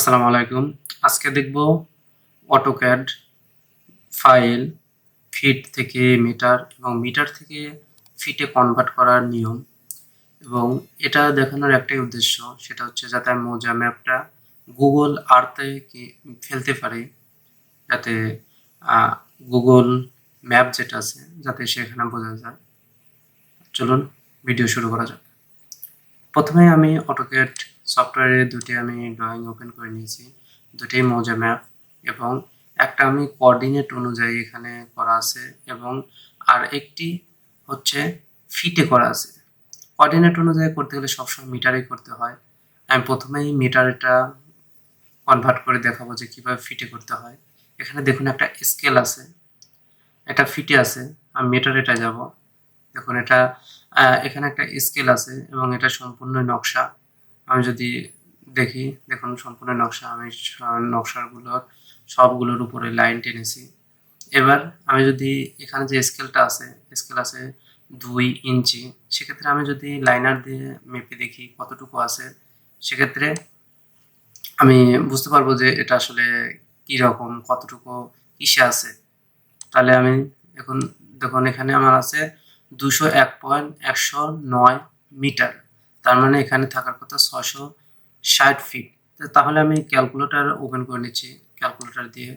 আসসালামু আলাইকুম। আজকে দেখব অটোক্যাড ফাইল ফিট থেকে মিটার এবং মিটার থেকে ফিটে কনভার্ট করার নিয়ম, এবং এটা দেখানোর একটাই উদ্দেশ্য, সেটা হচ্ছে যাতে আমি মোজা ম্যাপটা গুগল আর্থে ফেলতে পারি, যাতে গুগল ম্যাপ যেটা আছে যাতে সেখানে বোঝা যায়। চলুন ভিডিও শুরু করা যাক। প্রথমে আমি অটোক্যাড সফটওয়্যারে দুটি আমি ড্রয়িং ওপেন করে নিয়েছি, দুটি মোজা ম্যাপ, এবং একটা আমি কোঅর্ডিনেট অনুযায়ী এখানে করা আছে এবং আর একটি হচ্ছে ফিটে করা আছে। কোঅর্ডিনেট অনুযায়ী করতে গেলে সবসময় মিটারেই করতে হয়। আমি প্রথমেই মিটারটা কনভার্ট করে দেখাবো যে কীভাবে ফিটে করতে হয়। এখানে দেখুন একটা স্কেল আছে, এটা ফিটে আছে। আমি মিটারেটা যাব, দেখুন এটা এখানে একটা স্কেল আছে এবং এটা সম্পূর্ণ নকশা। আমি যদি দেখি, দেখুন সম্পূর্ণ নকশা। আমি নকশাগুলোর সবগুলোর উপরে লাইন টেনেছি। এবার আমি যদি এখানে যে স্কেলটা আছে, স্কেল আছে 2 ইঞ্চি, সেক্ষেত্রে আমি যদি লাইনার দিয়ে মেপে দেখি কতটুকু আছে, সেক্ষেত্রে আমি বুঝতে পারবো যে এটা আসলে কীরকম, কতটুকু কিসে আছে। তাহলে আমি এখন দেখুন এখানে আমার আছে 201.109 মিটার, তার মানে এখানে থাকার কথা 660 ফিট। তাহলে আমি ক্যালকুলেটর ওপেন করে নিচ্ছি, ক্যালকুলেটর দিয়ে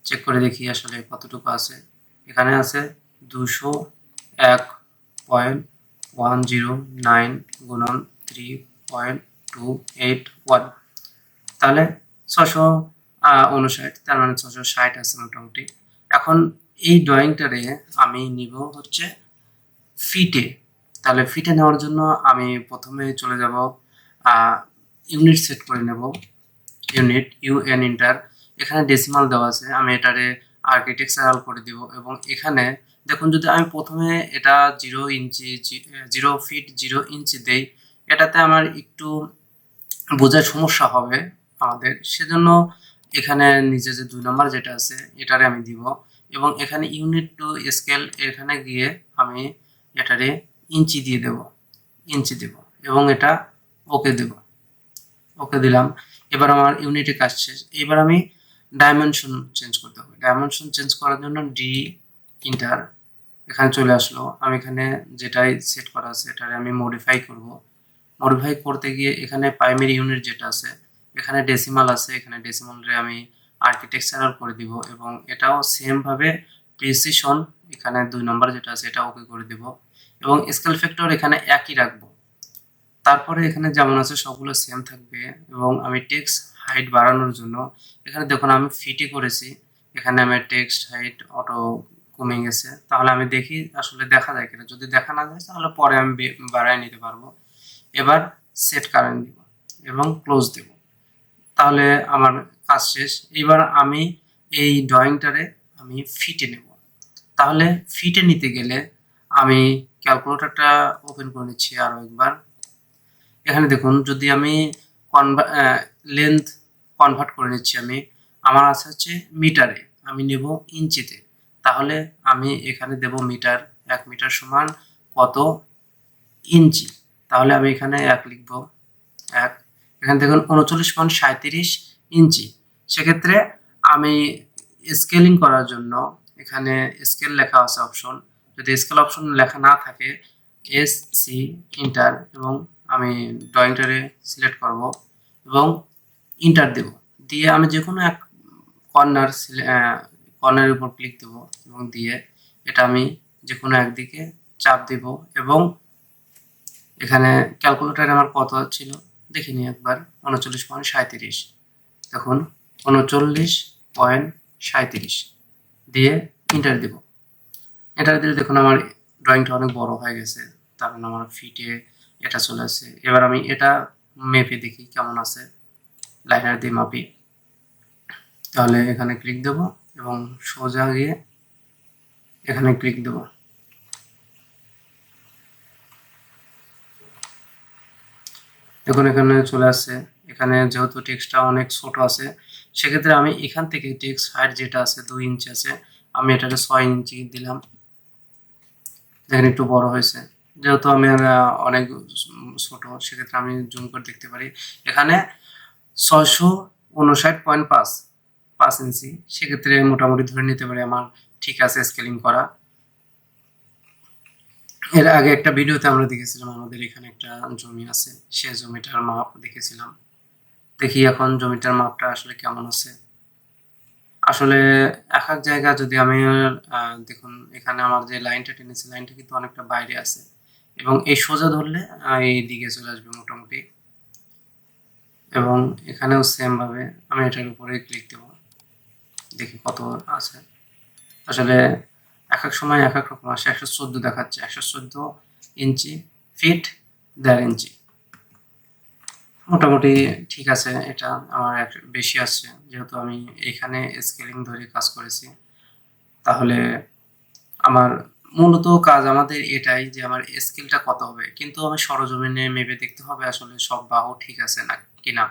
চেক করে দেখি আসলে কতটুকু আছে। এখানে আছে 201.109 গুণন 3.281, তাহলে 659, তার মানে 660 আছে মোটামুটি। এখন এই ড্রয়িংটারে আমি নিব হচ্ছে ফিটে। তাহলে ফিটে নেওয়ার জন্য আমি প্রথমে চলে যাব, ইউনিট সেট করে নেব, ইউনিট ইউএন ইন্টার। এখানে ডেসিমাল দেওয়া আছে, আমি এটারে আর্কিটেকচারাল করে দিব। এবং এখানে দেখুন যদি আমি প্রথমে এটা 0 ইঞ্চি 0 ফিট 0 ইঞ্চি দেই, এটাতে আমার একটু বোঝার সমস্যা হবে আমাদের, সেজন্য এখানে নিচে যে 2 নম্বর যেটা আছে এটারে আমি দিব, এবং এখানে ইউনিট টু স্কেল এখানে গিয়ে আমি এটারে ইঞ্চি দিয়ে দেব, ইঞ্চি দেব এবং এটা ওকে দেব, ওকে দিলাম। এবার আমার ইউনিটে কাজ শেষ। এবার আমি ডাইমেনশন চেঞ্জ করতে হবে। ডাইমেনশন চেঞ্জ করার জন্য ডি ইন্টার, এখানে চলে আসলো। আমি এখানে যেটাই সেট করা আছে এটারে আমি মডিফাই করব। মডিফাই করতে গিয়ে এখানে প্রাইমারি ইউনিট যেটা আছে এখানে ডেসিমাল আছে, এখানে ডেসিমালরে আমি আর্কিটেকচারাল করে দিব, এবং এটাও সেম ভাবে প্রিসিশন এখানে 2 নম্বর যেটা আছে এটা ওকে করে দিব, এবং স্কেল ফ্যাক্টর এখানে একই রাখবো। তারপরে এখানে যেমন আছে সবগুলো সেম থাকবে। এবং আমি টেক্সট হাইট বাড়ানোর জন্য এখানে দেখুন আমি ফিটে করেছি, এখানে আমার টেক্সট হাইট অটো কমে গেছে। তাহলে আমি দেখি আসলে দেখা যায় কিনা, যদি দেখা না যায় তাহলে পরে আমি বাড়ায় নিতে পারবো। এবার সেট কারেন্ট দিব এবং ক্লোজ দেব, তাহলে আমার কাজ শেষ। এবার আমি এই ড্রয়িংটারে আমি ফিটে নেব। তাহলে ফিটে নিতে গেলে আমি ক্যালকুলেটরটা ওপেন করে নিচ্ছি আরও একবার। এখানে দেখুন যদি আমি লেন্থ কনভার্ট করে নিচ্ছি, আমি আমার আছে হচ্ছে মিটারে, আমি নেব ইঞ্চিতে। তাহলে আমি এখানে দেব মিটার, 1 মিটার সমান কত ইঞ্চি। তাহলে আমি এখানে 1 লিখব, 1। এখানে দেখুন 39.37 ইঞ্চি। সেক্ষেত্রে আমি স্কেলিং করার জন্য এখানে স্কেল লেখা আছে অপশন, যদি স্কেল অপশন লেখা না থাকে এস সি ইন্টার, এবং আমি ড্রয়িংটারে সিলেক্ট করব এবং ইন্টার দেব। দিয়ে আমি যে কোনো এক কর্নারের উপর ক্লিক দেব এবং দিয়ে এটা আমি যে কোনো একদিকে চাপ দেব। এবং এখানে ক্যালকুলেটরে আমার কত ছিল দেখে নিই একবার, 39.37, দেখুন 39.37 দিয়ে ইন্টার দেব। এন্টার দিলে দেখুন আমার ড্রয়িংটা অনেক বড় হয়ে গেছে, তার মানে আমার ফিটে এটা চলে আসছে। এবার আমি এটা মেপে দেখি কেমন আছে, লাইনার দিয়ে মাপি। তাহলে এখানে ক্লিক দেব এবং সোজা গিয়ে এখানে ক্লিক দেব। দেখুন এখানে চলে আসছে। এখানে যেহেতু টেক্সটটা অনেক ছোট আছে, সেক্ষেত্রে আমি এখান থেকে টেক্সট হাইট যেটা আছে 2 ইঞ্চি আছে, আমি এটাকে 6 ইঞ্চি দিলাম। দেখেন একটু বড় হয়েছে, যেহেতু আমি অনেক ছোট, সেক্ষেত্রে আমি জুম করে দেখতে পারি। এখানে 600 59.5 ইঞ্চি, সেক্ষেত্রে মোটামুটি ধরে নিতে পারি আমার ঠিক আছে স্কেলিং করা। এর আগে একটা ভিডিওতে আমরা দেখেছিলাম আমাদের এখানে একটা জমি আছে, সে জমিটার মাপ দেখেছিলাম। দেখি এখন জমিটার মাপটা আসলে কেমন আছে। আসলে এক এক জায়গা যদি আমি দেখুন এখানে আমার যে লাইনটা টেনেছি, লাইনটা কিন্তু অনেকটা বাইরে আছে, এবং এই সোজা ধরলে এই দিকে চলে আসবে মোটামুটি। এবং এখানেও সেম ভাবে আমি এটার উপরে ক্লিক দেব, দেখি কত আছে। আসলে এক এক সময় এক এক রকম আসে। 114 দেখাচ্ছে, 114 ইঞ্চি, ফিট 1.5 ইঞ্চি। মোটামুটি ঠিক আছে, এটা আমার বেশি আসছে, যেহেতু আমি এখানে স্কেলিং ধরে কাজ করেছি। তাহলে আমার মূলত কাজ আমাদের এটাই যে আমার স্কেলটা কত হবে, কিন্তু আমি সরজমিনে মেপে দেখতে হবে আসলে সব বাহু ঠিক আছে না কিনা।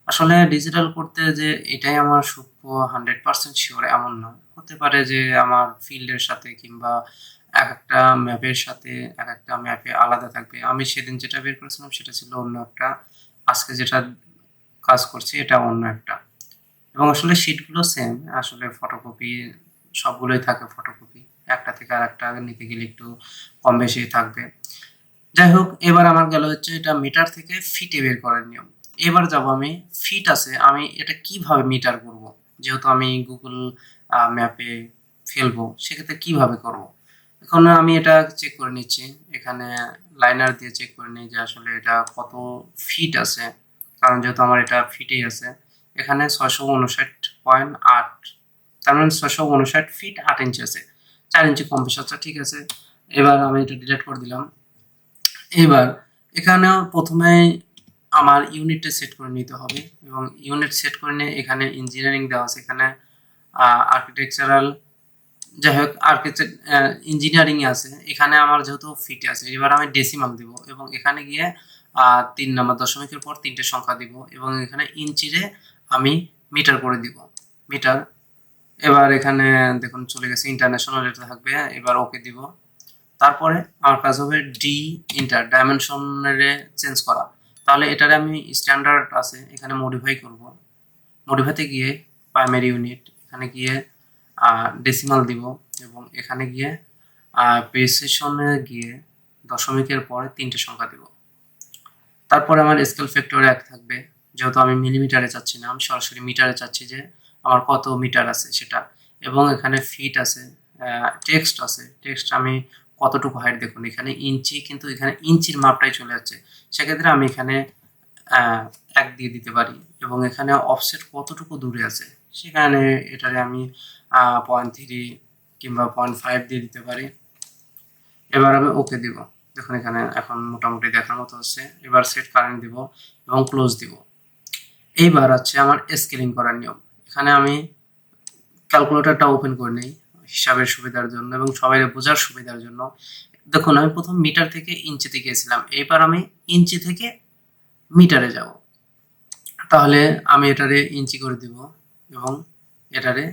আসলে ডিজিটাল করতে যে এটাই আমার সূক্ষ্ম 100% শিওর এমন না, হতে পারে যে আমার ফিল্ডের সাথে কিংবা এক একটা ম্যাপের সাথে এক একটা ম্যাপে আলাদা থাকবে। আমি সেদিন যেটা বের করেছিলাম সেটা ছিল অন্য একটা, আজকে যেটা কাজ করছি এটা অন্য একটা। এবং আসলে শিটগুলো সেম, আসলে ফটোকপি সবগুলোই থাকে ফটোকপি, একটা থেকে আর একটা নিতে গেলে একটু কম বেশি থাকবে। যাই হোক, এবার আমার গেল হচ্ছে এটা মিটার থেকে ফিটে বের করার নিয়ম। এবার যাব আমি ফিট আছে, আমি এটা কিভাবে মিটার করব, যেহেতু আমি গুগল ম্যাপে ফেলবো, সেক্ষেত্রে কিভাবে করব। এখন আমি এটা চেক করে নিচ্ছি, এখানে লাইনার দিয়ে চেক করে নিই যে আসলে এটা কত ফিট আছে, কারণ যেহেতু আমার এটা ফিটেই আছে। এখানে 659.8, তার মানে 659 ফিট 8 ইঞ্চি আছে, 4 ইঞ্চি কম বেশি। আচ্ছা ঠিক আছে, এবার আমি এটা ডিলিট করে দিলাম। এবার এখানেও প্রথমে আমার ইউনিটটা সেট করে নিতে হবে, এবং ইউনিট সেট করে নিয়ে এখানে ইঞ্জিনিয়ারিং দেওয়া আছে, এখানে আর্কিটেকচারাল, যাই হোক আর্কিটেক্ট ইঞ্জিনিয়ারিং আছে, এখানে আমার যেহেতু ফিট আছে। এবার আমি ডেসিমাল দিব, এবং এখানে গিয়ে 3 নম্বর দশমিকের পর 3টে সংখ্যা দিব, এবং এখানে ইঞ্চিরে আমি মিটার করে দিব, মিটার। এবার এখানে দেখুন চলে গেছে, ইন্টারন্যাশনাল এটা থাকবে, এবার ওকে দিব। তারপরে আমার কাজ হবে ডি ইন্টার ডাইমেনশনে চেঞ্জ করা। তাহলে এটারে আমি স্ট্যান্ডার্ড আছে এখানে মডিফাই করব, মডিফাইতে গিয়ে প্রাইমারি ইউনিট, এখানে গিয়ে ডেসিমাল দিব, এবং এখানে গিয়ে প্রিসিশনে গিয়ে দশমিকের পরে 3টে সংখ্যা দিব। তারপরে আমার স্কেল ফ্যাক্টর 1 থাকবে, যেহেতু আমি মিলিমিটারে চাচ্ছি না, আমি সরাসরি মিটারে চাচ্ছি যে আমার কত মিটার আছে সেটা। এবং এখানে ফিট আছে, টেক্সট আছে, টেক্সট আমি কতটুকু হাইট, দেখুন এখানে ইঞ্চি, কিন্তু এখানে ইঞ্চির মাপটাই চলে যাচ্ছে, সেক্ষেত্রে আমি এখানে 1 দিয়ে দিতে পারি। এবং এখানে অফসেট কতটুকু দূরে আছে, সেখানে এটারে আমি 0.3 কিংবা 0.5 দিয়ে দিতে পারি। এবার আমি ওকে দিব, দেখুন এখানে এখন মোটামুটি দেখার মতো হচ্ছে। এবার সেট কারেন্ট দিব এবং ক্লোজ দিব। এইবার আছে আমার স্কেলিং করার নিয়ম। এখানে আমি ক্যালকুলেটরটা ওপেন করে নিই হিসাবের সুবিধার জন্য এবং সবাই বোঝার সুবিধার জন্য। দেখুন আমি প্রথম মিটার থেকে ইঞ্চিতে গিয়েছিলাম, এইবার আমি ইঞ্চি থেকে মিটারে যাব। তাহলে আমি এটারে ইঞ্চি করে দিব এবং এটারে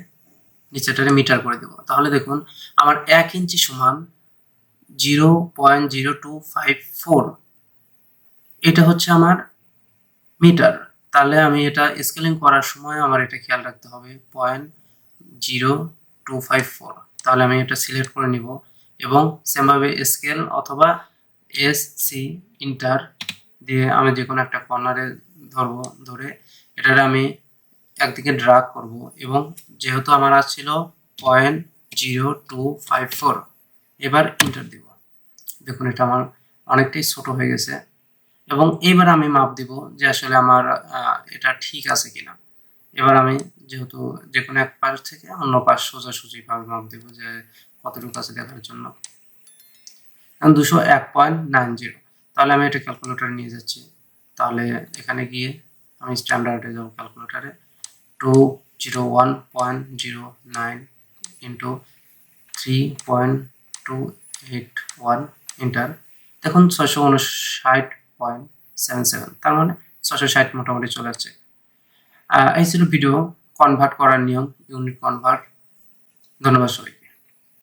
নিচেটারে মিটার করে দেব। তাহলে দেখুন আমার 1 ইঞ্চি সমান 0.0254, এটা হচ্ছে আমার মিটার। তাহলে আমি এটা স্কেলিং করার সময় আমার এটা খেয়াল রাখতে হবে 0.0254। তাহলে আমি এটা সিলেক্ট করে নিব, এবং সেমভাবে স্কেল অথবা এসসি ইন্টার দিয়ে আমি যে কোনো একটা কর্নারে ধরবো, ধরে এটারে আমি একদিকে ড্রাগ করব, এবং যেহেতু আমার ছিল 0.0254, এবার ইন্টার দিব। দেখুন এটা আমার অনেকটাই ছোট হয়ে গেছে, এবং এইবার আমি মাপ দিব যে আসলে আমার এটা ঠিক আছে কিনা। এবার আমি যেহেতু যে কোনো এক পাশ থেকে অন্য পাশ সোজাসুজি ভাবে মাপ দেব যে কতটুকু আছে দেখার জন্য। 201.90, তাহলে আমি এটা ক্যালকুলেটর নিয়ে যাচ্ছি। তাহলে এখানে গিয়ে আমি স্ট্যান্ডার্ডে যাব, ক্যালকুলেটারে 201.09 ইন্টু 3.281 ইন্টার। দেখুন 659.77, তার মানে 660 মোটামুটি চলে যাচ্ছে। এই ছিল ভিডিও কনভার্ট করার নিয়ম, ইউনিট কনভার্ট। ধন্যবাদ সবাই।